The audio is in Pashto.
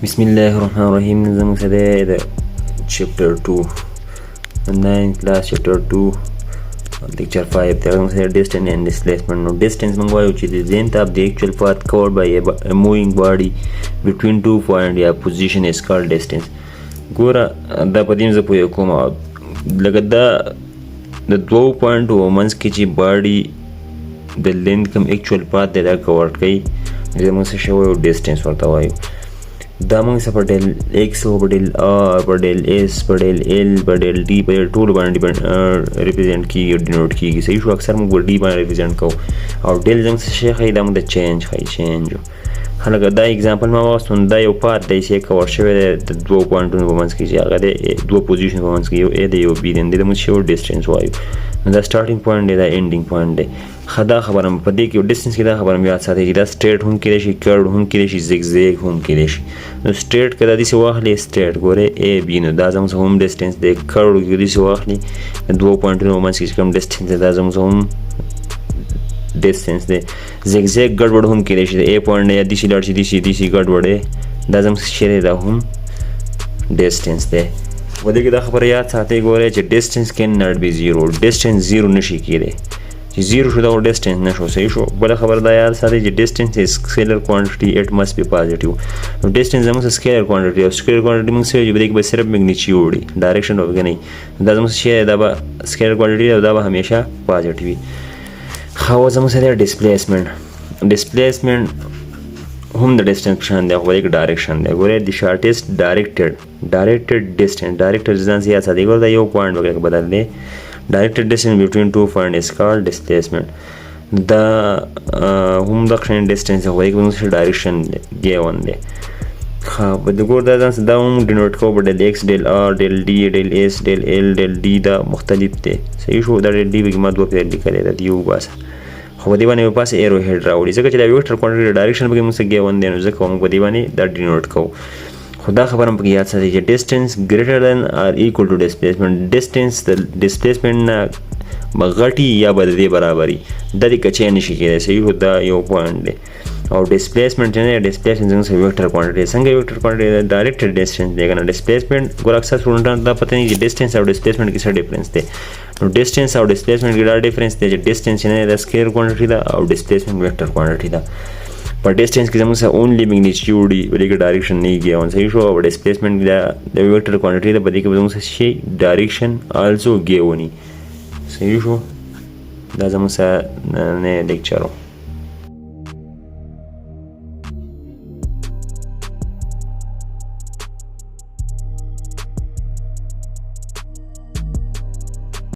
بسم الله الرحمن الرحيم. زموږ سره د chapter 2 9th class chapter 2 lecture 5 there is distance and displacement. No distance موږ وایو چې the length of the actual path covered by a moving body between two points یا position is called distance. ګوره دا په دې ځکه پوهه کوم لکه دا د دوو پوینټو منځ کې چې باډي د لینث کوم actual path دی دا کور کوي زموږ څه شی وایو ډسټنس ورته وایو. دا موږ څه په ډیل ایکس او په ډیل آر په ډیل ایس په ډیل ایل په ډیل ډي په ډیل ټولو باندې ریپرزینټ کېږي او ډینوټ کېږي. صحیح شو. اکثر موږ ډي باندې ریپرزینټ کوو او ډیل زموږ څه شی ښایي دا موږ د چینج ښایي چینج. هلکه دا اګزامپل ما واخیستو دا یو پات دی چې کور شوی دی د دوو پوینټونو په منځ کې چې هغه د دوه پوزیشن په منځ کې یو اے دی یو بي دی دې ته موږ څه وایو ډسټنس وایو. نو دا سټارټینګ پوینټ دی دا اینډینګ پوینټ دی. ښه دا خبره په دې کې ډسټنس کې دا خبره مې یاد ساتئ چې دا سټریټ هم کېدای شي کرډ هم کېدای شي زیګ هم کېدای شي. نو سټریټ که دا داسې واخلې سټریټ ګورې اے بي نو دا زموږ هم ډسټنس دی. کرډ کې داسې واخلې د دوو پوینټونو په منځ کې چې کوم ډسټنس دی دا زموږ هم ډسټنس دی. زیګ ګډوډ هم کېدای شي د اے پوینټ نه یا داسې لاړ شي داسې ګډوډ دی دا زموږ څه شی دی دا هم ډسټنس دی. په دې کې دا خبره یاد ساتئ ګورئ چې ډسټنس کین ناټ بي زیرو. ډسټنس زیرو نشي کېدی چې زیرو شو دا ډسټنس نه شو. صحیح شو. بله خبره دا یاد ساتئ چې ډسټنس از سکیلر کوانټیټي اټ مسټ بي پازیټیو. نو ډسټنس زموږ سکیلر کوانټیټي او سکیلر کوانټیټي موږ څه وایو چې په دې کې به صرف میګنیچیوډ وي ډایرکشن به پکې نه وي. دا زموږ څه شی دی دا به سکیلر کوانټیټي او دا به همیشه پازیټیو وي. ښه اوس زموږ سره ډسپلیسمنټ. ډسپلیسمنټ هم د ډسټنس په شان دی خو په دې کې ډایرکشن دی. ګورئ د شارټیسټ ډایرکټډ ډسټنس ډایرکټډ ځان یاد ساتئ. ګوره دا یو پوینټ وغیره بدل دی. ډایرکټډ ډسټنس بټوین ټو پوینټ از کالډ ډسپلیسمنټ. دا هم د قشن ډسټنس دی خو په دې کې موږ ډایرکشن دی ګیون دی. ښه په دې ګوره دا ځان دا هم ډینوټ کوو په ډیل ایکس ډیل آر ډیل ډي ډیل ایس ډیل ایل ډیل ډي دا مختلف دی. صحیح شو. دا ډیل ډي پکې ما دوه پیل لیکلی دا د یو باسه خو په دې باندې مې پاسه ایرو هیډ راوړي ځکه چې دا ویکټر کوانټیټي ډایرکشن پکې موږ څه ګیون دی نو ځکه موږ په دې باندې دا ډینوټ کوو. خو دا خبره هم پکې یاد ساتئ چې ډسټنس ګریټر دین آر ایکول ټو ډسپلیسمنټ. ډسټنس د ډسپلیسمنټ نه غټي یا به د دې برابري دا د کچې نه شي کېدای. صحیح دا یو پوینټ دی. او ډسپلیسمنټ چې نه ډسپلیسمنټ څنګه ویکټر کوانټیټي څنګه ویکټر کوانټیټي ډایرکټډ ډسټنس دی که نه ډسپلیسمنټ. ګوره اکثر سټوډنټانو ته دا پته نه چې ډسټنس او ډسپلیسمنټ کې څه ډفرنس دی. نو ډسټنس او ډسپلیسمنټ کې دا ډفرنس دی چې ډسټنس چې نه دا سکیلر کوانټیټي ده او ډسپلیسمنټ ویکټر کوانټیټي ده. په ډسټنس کې زموږ سره اونلی میګنیچیوډ وي په دې کې ډایرکشن نه کېږي اون. صحیح شو. او ډسپلیسمنټ دا د ویکټر کوانټیټي ده په دې کې به زموږ سره شي ډایرکشن آلسو ګیونی. صحیح شو. دا زموږ سره نه لیکچر و.